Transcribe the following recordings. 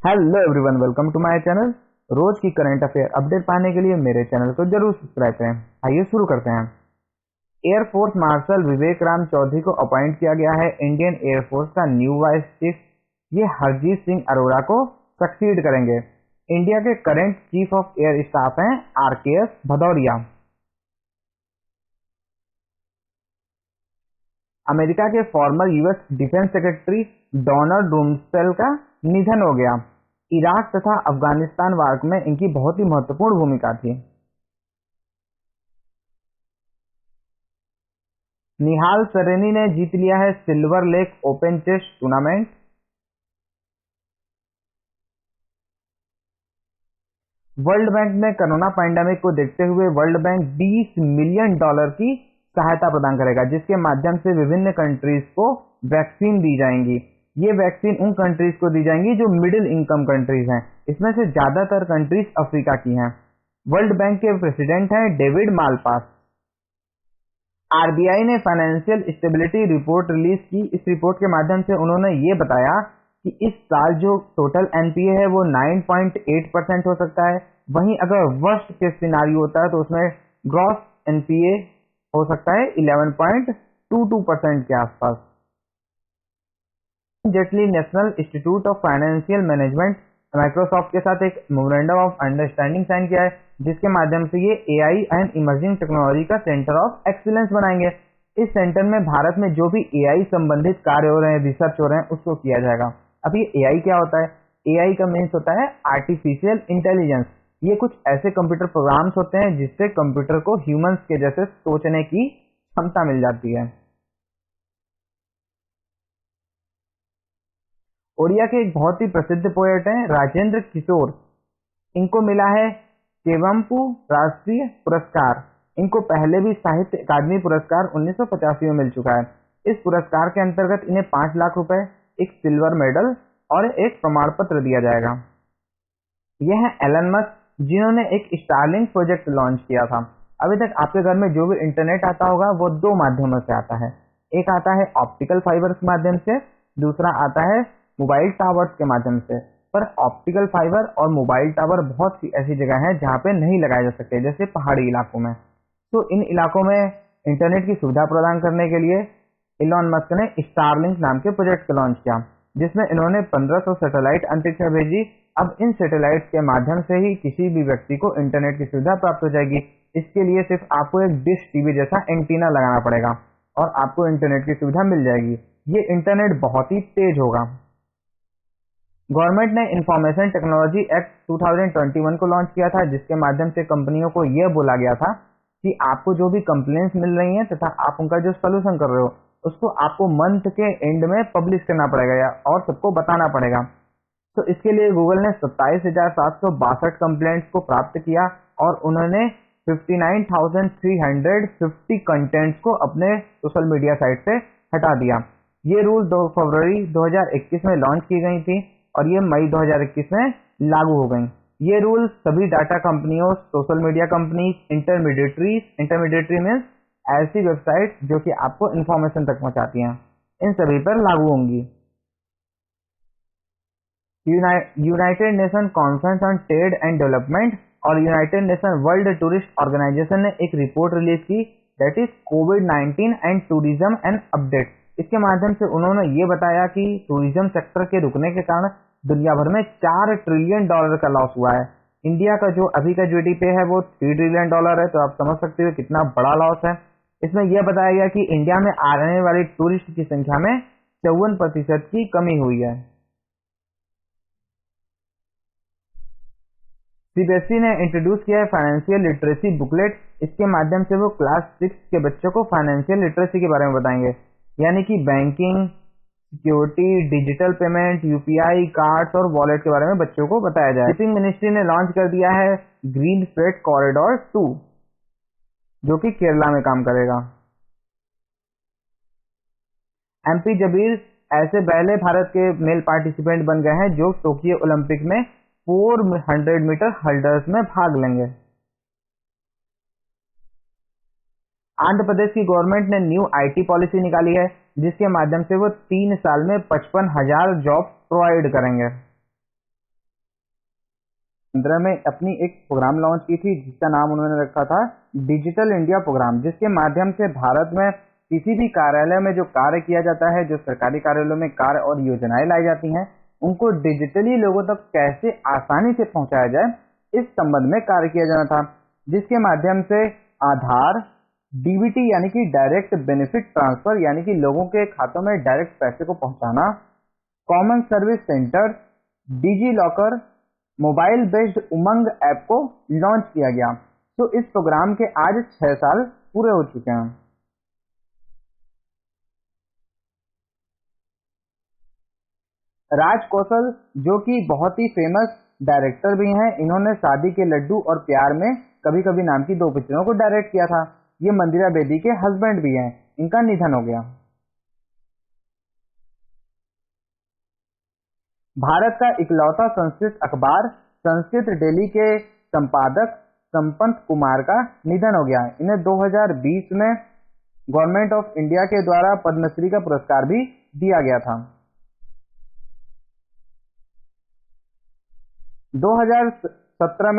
Hello everyone, welcome to my channel. रोज की current affair update पाने के लिए मेरे चैनल को जरूर सब्सक्राइब करें। आइए शुरू करते हैं। एयरफोर्स मार्शल विवेक राम चौधरी को अपॉइंट किया गया है इंडियन एयरफोर्स का न्यू वाइस चीफ। ये हरजीत सिंह अरोड़ा को सक्सीड करेंगे। इंडिया के current chief of air staff हैं RKS भदौरिया। अमेरिका के farmer US defence secretary Donald rumsfeld का निधन हो गया। इराक तथा अफगानिस्तान वार में इनकी बहुत ही महत्वपूर्ण भूमिका थी। निहाल सरेनी ने जीत लिया है Silver Lake Open chess tournament. World Bank ने कोरोना पैंडेमिक को देखते हुए वर्ल्ड बैंक $20 मिलियन की सहायता प्रदान करेगा, जिसके माध्यम से विभिन्न कंट्रीज को वैक्सीन दी जाएंगी। ये वैक्सीन उन कंट्रीज को दी जाएंगी जो मिडिल इनकम कंट्रीज हैं। इसमें से ज्यादातर कंट्रीज अफ्रीका की हैं। वर्ल्ड बैंक के प्रेसिडेंट हैं डेविड मालपास। RBI ने फाइनेंशियल स्टेबिलिटी रिपोर्ट रिलीज की। इस रिपोर्ट के माध्यम से उन्होंने ये बताया कि इस साल जो टोटल NPA है वो 9.8% हो सकता है। वहीं अगर वर्स्ट केस सिनारियो होता है तो उसमें ग्रॉस NPA हो सकता है 11.22% के आसपास। Jaitley national institute of financial management Microsoft के साथ एक मेमोरेंडम ऑफ अंडरस्टैंडिंग साइन किया है, जिसके माध्यम से ये AI एंड इमर्जिंग टेक्नोलॉजी का सेंटर ऑफ एक्सीलेंस बनाएंगे। इस सेंटर में भारत में जो भी AI संबंधित कार्य हो रहे हैं, रिसर्च हो रहे हैं, उसको किया जाएगा। अब ये AI क्या होता है? AI का मीन्स होता है आर्टिफिशियल इंटेलिजेंस। ये कुछ ऐसे कंप्यूटर प्रोग्राम्स होते हैं जिससे कंप्यूटर को ह्यूमंस के जैसे सोचने की क्षमता मिल जाती है। ओडिया के एक बहुत ही प्रसिद्ध पोएट हैं राजेंद्र किशोर। इनको मिला है केवंपु राष्ट्रीय पुरस्कार। इनको पहले भी साहित्य अकादमी पुरस्कार 1985 में मिल चुका है। इस पुरस्कार के अंतर्गत इन्हें 5 लाख रुपए, एक सिल्वर मेडल और एक प्रमाण पत्र दिया जाएगा। यह है एलन मस्क, जिन्होंने एक स्टारलिंक प्रोजेक्ट लॉन्च किया था। अभी तक आपके घर में जो भी इंटरनेट आता होगा वो 2 माध्यमों से आता है। एक आता है ऑप्टिकल फाइबर के माध्यम से, दूसरा आता है मोबाइल टावर्स के माध्यम से। पर ऑप्टिकल फाइबर और मोबाइल टावर बहुत सी ऐसी जगह हैं जहाँ पे नहीं लगाए जा सकते, जैसे पहाड़ी इलाकों में। तो इन इलाकों में इंटरनेट की सुविधा प्रदान करने के लिए इलॉन मस्क ने स्टारलिंक नाम के प्रोजेक्ट को लॉन्च किया, जिसमें इन्होंने 1500 सैटेलाइट अंतरिक्ष में भेजी। अब इन सैटेलाइट के माध्यम से ही किसी भी व्यक्ति को इंटरनेट की सुविधा प्राप्त हो जाएगी। इसके लिए सिर्फ आपको एक डिश टीवी जैसा एंटीना लगाना पड़ेगा और आपको इंटरनेट की सुविधा मिल जाएगी। ये इंटरनेट बहुत ही तेज होगा। गवर्नमेंट ने इंफॉर्मेशन टेक्नोलॉजी एक्ट 2021 को लॉन्च किया था, जिसके माध्यम से कंपनियों को यह बोला गया था कि आपको जो भी कंप्लेंट्स मिल रही हैं तथा आप उनका जो सॉल्यूशन कर रहे हो उसको आपको मंथ के एंड में पब्लिश करना पड़ेगा और सबको बताना पड़ेगा। तो इसके लिए गूगल ने 27,762 कंप्लेंट्स को प्राप्त किया और उन्होंने 59,350 कंटेंट्स को अपने सोशल मीडिया साइट से हटा दिया। ये रूल 2 फरवरी 2021 में लॉन्च की गई थी और ये मई 2021 में लागू हो गई। ये रूल सभी डाटा कंपनियों, social media companies, intermediary means ऐसी वेबसाइट जो कि आपको इंफॉर्मेशन तक पहुंचाती हैं, इन सभी पर लागू होंगी। United Nation conference on trade and development और United Nation world tourist organisation ने एक रिपोर्ट रिलीज की, that is COVID-19 and tourism and update. इसके माध्यम से उन्होंने ये बताया कि टूरिज्म सेक्टर के रुकने के कारण दुनिया भर में $4 ट्रिलियन का लॉस हुआ है। इंडिया का जो अभी का GDP है वो $3 ट्रिलियन है, तो आप समझ सकते हो कितना बड़ा लॉस है। इसमें यह बताया गया कि इंडिया में आने वाली टूरिस्ट की संख्या में 54% की कमी हुई है। CBSE ने इंट्रोड्यूस किया है फाइनेंशियल लिटरेसी बुकलेट। इसके माध्यम से वो क्लास 6 के बच्चों को फाइनेंशियल लिटरेसी के बारे में बताएंगे, यानी कि banking, security, digital payment, UPI, cards और वॉलेट के बारे में बच्चों को बताया जाए। शिपिंग मिनिस्ट्री ने लॉन्च कर दिया है ग्रीन फ्रेट कॉरिडोर 2, जो कि केरला में काम करेगा। MP जबीर ऐसे पहले भारत के मेल पार्टिसिपेंट बन गए हैं जो टोक्यो ओलंपिक में 400 मीटर हर्डल्स में भाग लेंगे। आंध्र प्रदेश की गवर्नमेंट ने न्यू IT पॉलिसी निकाली है, जिसके माध्यम से वो 3 साल में 55,000 जॉब प्रोवाइड करेंगे। 2015 में अपनी एक प्रोग्राम लॉन्च की थी जिसका नाम उन्होंने रखा था डिजिटल इंडिया प्रोग्राम, जिसके माध्यम से भारत में किसी भी कार्यालय में जो कार्य किया जाता है, जो सरकारी कार्यालयों में कार्य और योजनाएं लाई जाती हैं, उनको डिजिटली लोगों तक कैसे आसानी से पहुंचाया जाए, इस संबंध में कार्य किया जाना था, जिसके माध्यम से आधार, डीबीटी यानी कि डायरेक्ट बेनिफिट ट्रांसफर यानी कि लोगों के खातों में डायरेक्ट पैसे को पहुंचाना, common service centre, digi locker, mobile based उमंग ऐप को लॉन्च किया गया। तो इस प्रोग्राम के आज 6 साल पूरे हो चुके हैं। राज कौशल जो कि बहुत ही फेमस डायरेक्टर भी हैं, इन्होंने शादी के लड्डू और प्यार में कभी कभी नाम की 2 पिक्चरों को डायरेक्ट किया था। ये मंदिरा बेदी के हस्बैंड भी हैं। इनका निधन हो गया। भारत का इकलौता संस्कृत अखबार संस्कृत डेली के संपादक संपत कुमार का निधन हो गया। इन्हें 2020 में गवर्नमेंट ऑफ इंडिया के द्वारा पद्मश्री का पुरस्कार भी दिया गया था। 2017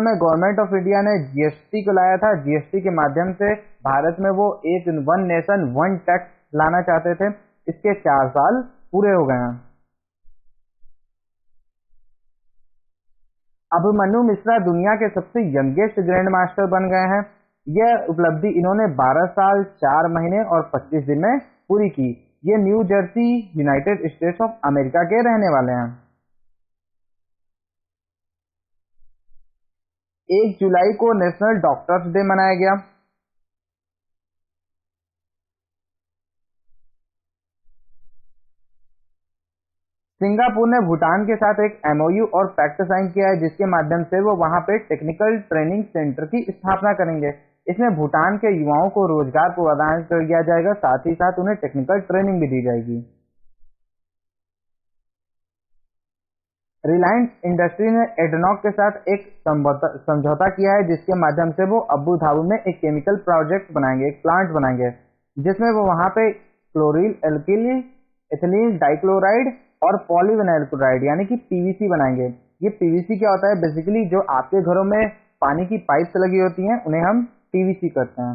में गवर्नमेंट ऑफ इंडिया ने जीएसटी को लाया था। जीएसटी के माध्यम से भारत में वो एक वन नेशन वन टैक्स लाना चाहते थे। इसके 4 साल पूरे हो गए हैं। अभिमन्यु मिश्रा दुनिया के सबसे यंगेस्ट ग्रैंड मास्टर बन गए हैं। यह उपलब्धि इन्होंने 12 साल 4 महीने और 25 दिन में पूरी की। ये new Jersey United states of America के रहने वाले हैं। 1 जुलाई को नेशनल डॉक्टर्स डे मनाया गया। सिंगापुर ने भूटान के साथ एक एमओयू और पैक्ट साइन किया है, जिसके माध्यम से वो वहां पे टेक्निकल ट्रेनिंग सेंटर की स्थापना करेंगे। इसमें भूटान के युवाओं को रोजगार प्रदान किया जाएगा, साथ ही साथ उन्हें टेक्निकल ट्रेनिंग भी दी जाएगी। रिलायंस इंडस्ट्री ने एडनॉक के साथ एक समझौता किया है, जिसके माध्यम से वो अबू धाबी में एक केमिकल प्रोजेक्ट बनाएंगे, एक प्लांट बनाएंगे, जिसमें वो वहां पे क्लोरील एल्किल इथिलीन डाइक्लोराइड और पॉलीविनाइल क्लोराइड यानी कि पीवीसी बनाएंगे। ये पीवीसी क्या होता है? बेसिकली जो आपके घरों में पानी की पाइप्स लगी होती हैं, उन्हें हम पीवीसी करते हैं।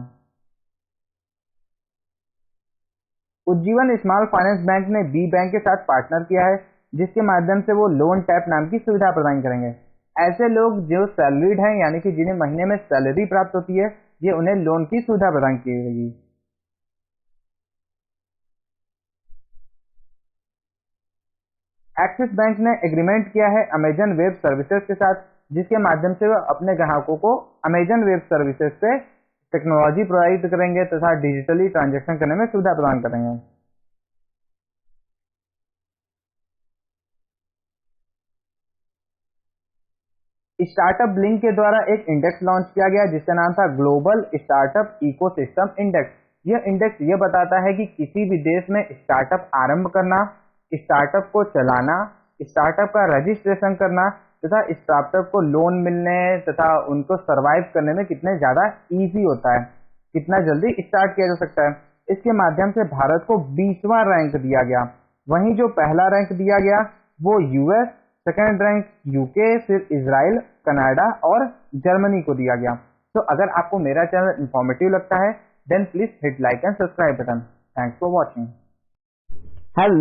उज्जीवन स्मॉल फाइनेंस बैंक ने बी बैंक के साथ पार्टनर किया है, जिसके माध्यम से वो लोन टैप नाम की सुविधा प्रदान करेंगे। ऐसे लोग जो सैलरीड हैं यानी कि जिन्हें महीने में सैलरी प्राप्त होती है, ये उन्हें लोन की सुविधा प्रदान की जाएगी। एक्सिस बैंक ने एग्रीमेंट किया है अमेजन वेब सर्विसेज के साथ, जिसके माध्यम से वह अपने ग्राहकों को अमेजन वेब सर्विसेज से टेक्नोलॉजी प्रोवाइड करेंगे तथा डिजिटली ट्रांजैक्शन करने में सुविधा प्रदान करेंगे। स्टार्टअप लिंक के द्वारा एक इंडेक्स लॉन्च किया गया, जिसका नाम था ग्लोबल स्टार्टअप इकोसिस्टम इंडेक्स। यह इंडेक्स यह बताता है कि किसी भी देश में स्टार्टअप आरंभ करना, स्टार्टअप को चलाना, स्टार्टअप का रजिस्ट्रेशन करना तथा स्टार्टअप को लोन मिलने तथा उनको सरवाइव करने में कितने ज्यादा इजी होता है, कितना जल्दी स्टार्ट किया जा सकता है। इसके माध्यम से भारत को 20वां रैंक दिया गया। वहीं जो पहला रैंक दिया गया वो यूएस, सेकेंड रैंक यूके, फिर इजराइल, कनाडा और जर्मनी को दिया गया। तो अगर आपको मेरा चैनल इंफॉर्मेटिव लगता है then please hit like and subscribe button. Thanks for watching. Hello